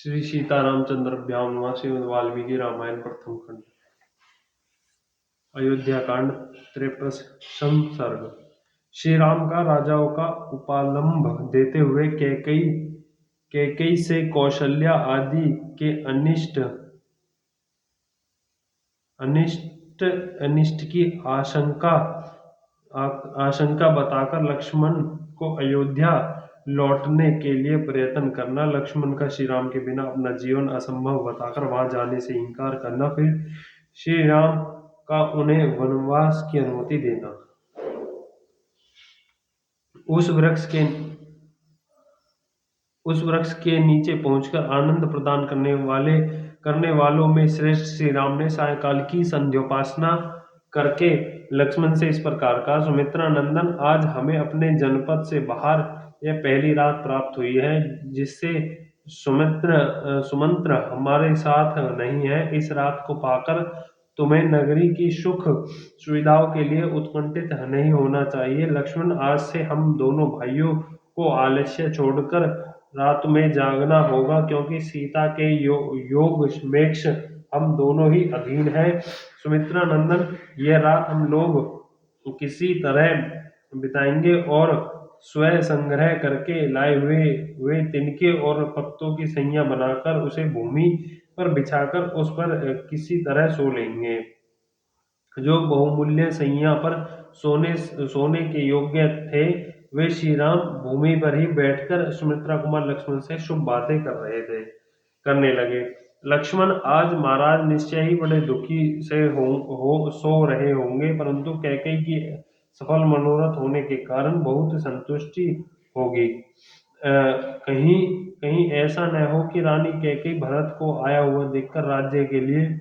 श्री सीतारामचंद्राभ्याम नमः। श्रीमद् वाल्मीकि रामायण प्रथम खंड अयोध्या कांड 53 सर्ग। श्री राम का राजाओं का उपालंब देते हुए कैकेयी से कौशल्या आदि के अनिष्ट की आशंका बताकर लक्ष्मण को अयोध्या लौटने के लिए प्रयत्न करना, लक्ष्मण का श्री राम के बिना अपना जीवन असंभव बताकर वहां जाने से इनकार करना, फिर श्री राम का उन्हें वनवास की अनुमति देना, उस वृक्ष के नीचे पहुंचकर आनंद प्रदान करने वालों में श्रेष्ठ श्री राम ने सायंकाल की संध्योपासना करके लक्ष्मण से इस प्रकार कहा, सुमित्रा नंदन, आज हमें अपने जनपद से बाहर यह पहली रात प्राप्त हुई है, जिससे सुमंत्र हमारे साथ नहीं है। इस रात को पाकर तुम्हें नगरी की सुख सुविधाओं के लिए उत्कंठित नहीं होना चाहिए। लक्ष्मण, आज से हम दोनों भाइयों को आलस्य छोड़कर रात में जागना होगा, क्योंकि सीता के योग मेक्ष हम दोनों ही अधीन हैं। सुमित्रा नंदन, यह रात हम लोग किसी तरह बिताएंगे और स्वयं संग्रह करके लाए हुए तिनके और पत्तों की सैया बनाकर उसे भूमि पर बिछाकर उस पर किसी तरह सो लेंगे। जो बहुमूल्य सैया पर सोने के योग्य थे, वे श्री राम भूमि पर ही बैठकर सुमित्रा कुमार लक्ष्मण से शुभ बातें करने लगे। लक्ष्मण, आज महाराज निश्चय ही बड़े दुखी से सो रहे होंगे, परंतु कैकेयी की सफल मनोरथ होने के कारण बहुत संतुष्टि होगी। कहीं कहीं ऐसा न हो कि रानी कैकेयी भरत को आया हुआ देखकर राज्य के लिए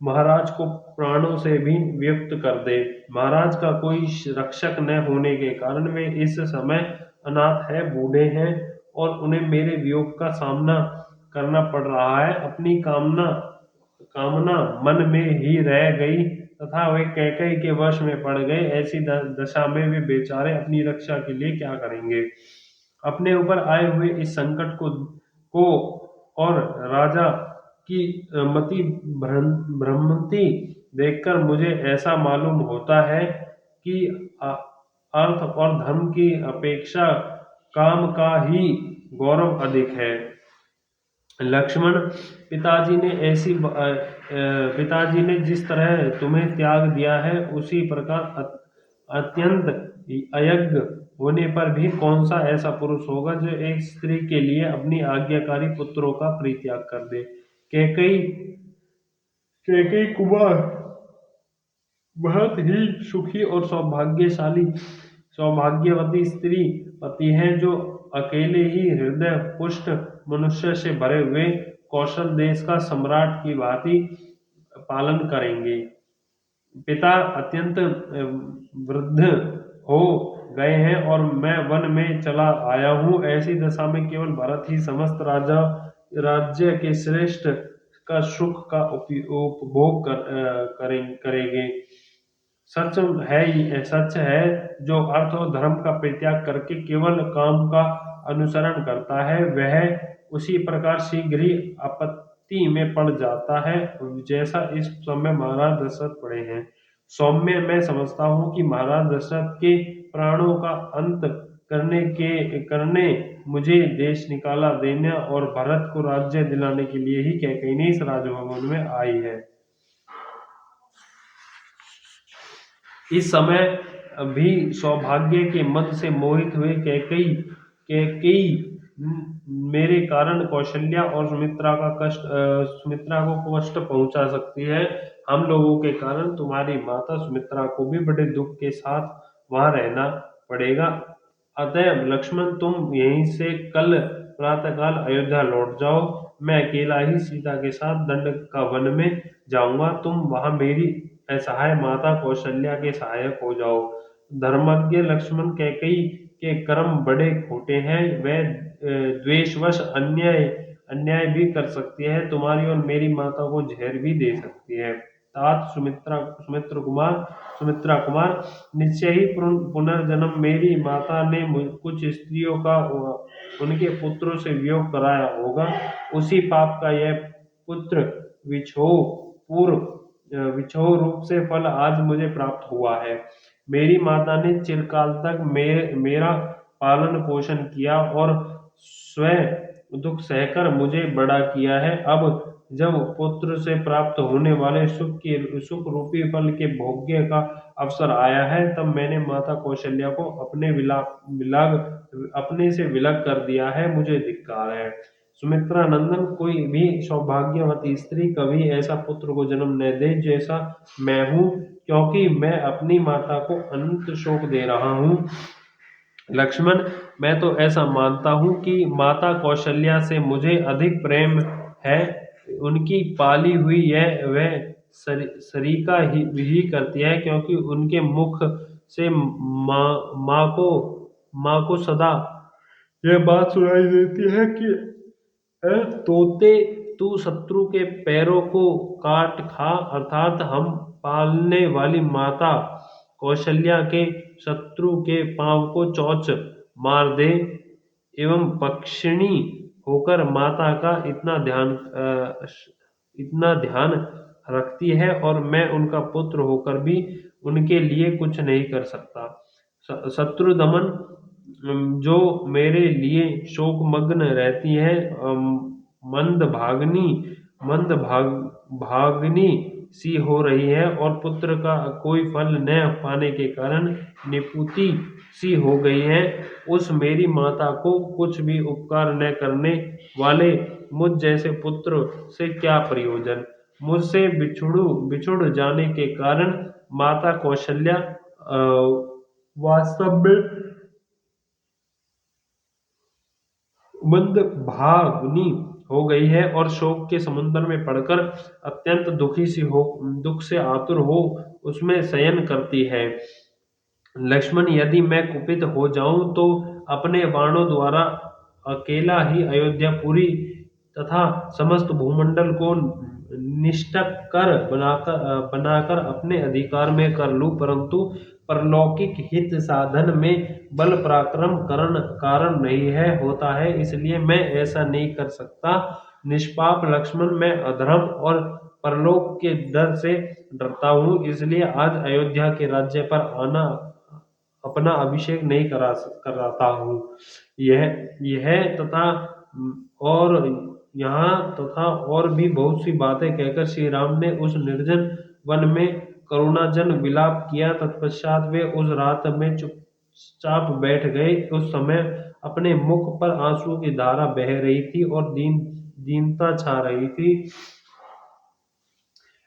महाराज को प्राणों से भी वियुक्त कर दे। महाराज का कोई रक्षक न होने के कारण वे इस समय अनाथ है, बूढ़े हैं और उन्हें मेरे वियोग का सामना करना पड़ रहा है। अपनी कामना मन में ही रह गई तथा वे कैकेयी के वश में पड़ गए। ऐसी दशा में वे बेचारे अपनी रक्षा के लिए क्या करेंगे। अपने ऊपर आए हुए इस संकट को और राजा की मति भ्रमती देखकर मुझे ऐसा मालूम होता है कि अर्थ और धर्म की अपेक्षा काम का ही गौरव अधिक है। लक्ष्मण, पिताजी ने जिस तरह तुम्हें त्याग दिया है, उसी प्रकार अत्यंत अयोग्य होने पर भी कौन सा ऐसा पुरुष होगा जो एक स्त्री के लिए अपनी आज्ञाकारी पुत्रों का परित्याग कर दे। कैकेयी कुमार बहुत ही सुखी और सौभाग्यवती स्त्री पति हैं, जो अकेले ही हृदय पुष्ट मनुष्य से भरे हुए कौशल देश का सम्राट की भांति पालन करेंगे। पिता अत्यंत वृद्ध हो गए हैं और मैं वन में चला आया हूँ। ऐसी दशा में केवल भरत ही समस्त राज्य के श्रेष्ठ का सुख का उपभोग करेंगे। सच है जो अर्थ और धर्म का परित्याग करके केवल काम का अनुसरण करता है, वह उसी प्रकार शीघ्र ही आपत्ति में पड़ जाता है, जैसा इस समय महाराज दशरथ पड़े हैं। सौम्य, मैं समझता हूँ कि महाराज दशरथ के प्राणों का अंत करने मुझे देश निकाला देने और भरत को राज्य दिलाने के लिए ही कैकेयी इस राजभवन में आई है। इस समय भी सौभाग्य के मद से मोहित हुए कैकेयी मेरे कारण कौशल्या और सुमित्रा को कष्ट पहुंचा सकती है। हम लोगों के कारण तुम्हारी माता सुमित्रा को भी बड़े दुख के साथ वहां रहना पड़ेगा। अतएव लक्ष्मण, तुम यहीं से कल प्रातःकाल अयोध्या लौट जाओ। मैं अकेला ही सीता के साथ दंड का वन में जाऊंगा। तुम वहां मेरी असहाय माता कौशल्या के सहायक हो जाओ। धर्मज्ञ लक्ष्मण, कैकेयी के कर्म बड़े खोटे हैं। वह द्वेषवश अन्याय भी कर सकती है, तुम्हारी और मेरी माता को जहर भी दे सकती है। तात सुमित्रा कुमार, निश्चय ही पुनर्जन्म मेरी माता ने कुछ स्त्रियों का उनके पुत्रों से वियोग कराया होगा। उसी पाप का यह पुत्र विछोह पूर्व विछोह रूप से फल आज मुझे प्राप्त हुआ है। मेरी माता ने चिरकाल तक मेरा पालन पोषण किया और स्वयं दुख सहकर मुझे बड़ा किया है। अब जब पुत्र से प्राप्त होने वाले सुख रूपी फल के भोग्य का अवसर आया है, तब मैंने माता कौशल्या को अपने से विलग कर दिया है। मुझे धिक्कार है। सुमित्रा नंदन, कोई भी सौभाग्यवती स्त्री कभी ऐसा पुत्र को जन्म न दे जैसा मैं हूँ, क्योंकि मैं अपनी माता को अनंत शोक दे रहा हूँ। लक्ष्मण, मैं तो ऐसा मानता हूँ कि माता कौशल्या से मुझे अधिक प्रेम है। उनकी पाली हुई यह वह सरिका ही करती है, क्योंकि उनके मुख से माँ को सदा यह बात सुनाई देती है कि तोते, तू शत्रु के पैरों को काट खा, अर्थात हम पालने वाली माता कौशल्या के शत्रु के पांव को चोंच मार दे, एवं पक्षिणी होकर माता का इतना ध्यान रखती है, और मैं उनका पुत्र होकर भी उनके लिए कुछ नहीं कर सकता। शत्रु दमन, जो मेरे लिए शोकमग्न रहती है, मंद भागनी सी हो रही है, और पुत्र का कोई फल न पाने के कारण निपुती सी हो गई है। उस मेरी माता को कुछ भी उपकार न करने वाले मुझ जैसे पुत्र से क्या प्रयोजन। मुझसे बिछुड़ जाने के कारण माता कौशल्या वास्तव में मंदभागिनी हो गई है, और शोक के समुद्र में पड़कर अत्यंत दुख से आतुर हो उसमें शयन करती है। लक्ष्मण, यदि मैं कुपित हो जाऊं तो अपने बाणों द्वारा अकेला ही अयोध्यापुरी तथा समस्त भूमंडल को निष्ठक कर बनाकर अपने अधिकार में कर लूं, परंतु परलौकिक हित साधन में बल पराक्रम कारण नहीं है होता है, इसलिए मैं ऐसा नहीं कर सकता। निष्पाप लक्ष्मण, मैं अधर्म और परलोक के डर से डरता हूँ, इसलिए आज अयोध्या के राज्य पर अपना अभिषेक नहीं कराता हूँ। यह तथा और यहाँ तथा और भी बहुत सी बातें कहकर श्री राम ने उस निर्जन वन में करुणाजन विलाप किया। तत्पश्चात वे उस रात में चुपचाप बैठ गए। उस समय अपने मुख पर आंसुओं की धारा बह रही थी और दीनता छा रही थी।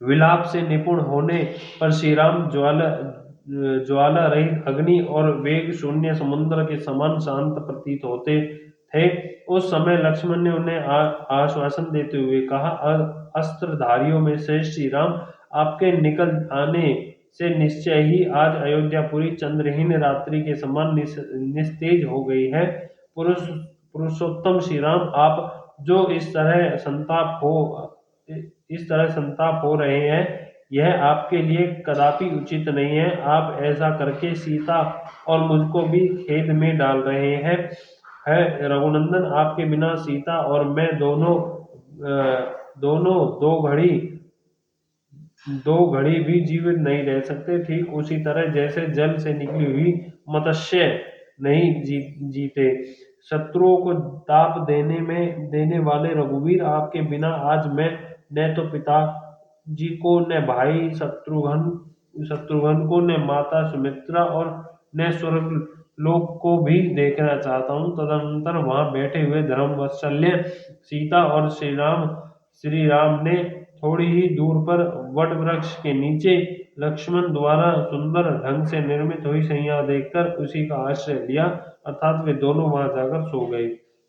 विलाप से निपुण होने पर श्री राम ज्वाला रहित अग्नि और वेग शून्य समुद्र के समान शांत प्रतीत होते थे। उस समय लक्ष्मण ने उन्हें आश्वासन देते हुए कहा, अस्त्रधारियों में श्रेष्ठ श्री राम, आपके निकल आने से निश्चय ही आज अयोध्यापुरी चंद्रहीन रात्रि के समान निस्तेज हो गई है। पुरुषोत्तम श्री राम, आप जो इस तरह संताप हो रहे हैं, यह आपके लिए कदापि उचित नहीं है। आप ऐसा करके सीता और मुझको भी खेद में डाल रहे हैं। रघुनंदन, आपके बिना सीता और मैं दोनों दो घड़ी भी जीवित नहीं रह सकते। ठीक उसी तरह जैसे जल से निकली हुई मत्स्य नहीं जीते। शत्रुओं को ताप देने वाले रघुवीर, आपके बिना आज मैं न तो पिता जी को, न भाई शत्रुघ्न को, न माता सुमित्रा और न स्वर्ग लोक को भी देखना चाहता हूँ। तदनंतर वहां बैठे हुए धर्मवत्सल्य सीता और श्री राम ने थोड़ी ही दूर पर वट वृक्ष के नीचे लक्ष्मण द्वारा सुंदर ढंग से निर्मित हुई शैया देखकर उसी का आश्रय लिया, अर्थात वे दोनों वहां जाकर सो गए।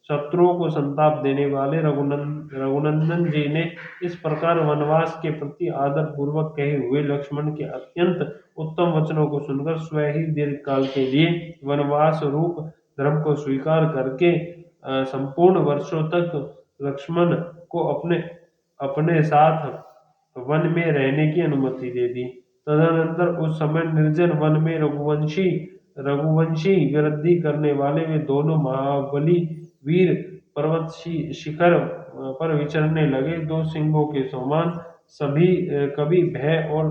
शत्रुओं को संताप देने वाले रघुनंदन जी ने इस प्रकार वनवास के प्रति आदर पूर्वक कहे हुए लक्ष्मण के अत्यंत उत्तम वचनों को सुनकर स्वयं ही दीर्घ काल के लिए वनवास रूप धर्म को स्वीकार करके संपूर्ण वर्षों तक लक्ष्मण को अपने साथ वन में रहने की अनुमति दे दी। तदनंतर उस समय निर्जन वन में रघुवंशी वृद्धि करने वाले वे दोनों महाबली वीर पर्वत शिखर पर विचरने लगे। दो सिंहों के समान सभी कभी भय और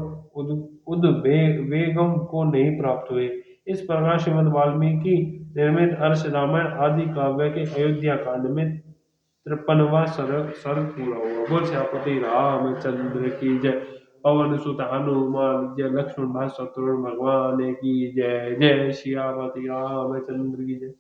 उद्वेगम को नहीं प्राप्त हुए। इस प्रकार श्रीमद् वाल्मीकि निर्मित हर्ष रामायण आदि काव्य के अयोध्या कांड में 53वां सर्ग पूरा हुआ। बोल श्यामपति रामचंद्र की जय। पवन सुत हनुमान जय। लक्ष्मण भाई शत्रुघ्न भगवान की जय। जय श्यामपति रामचंद्र की जय।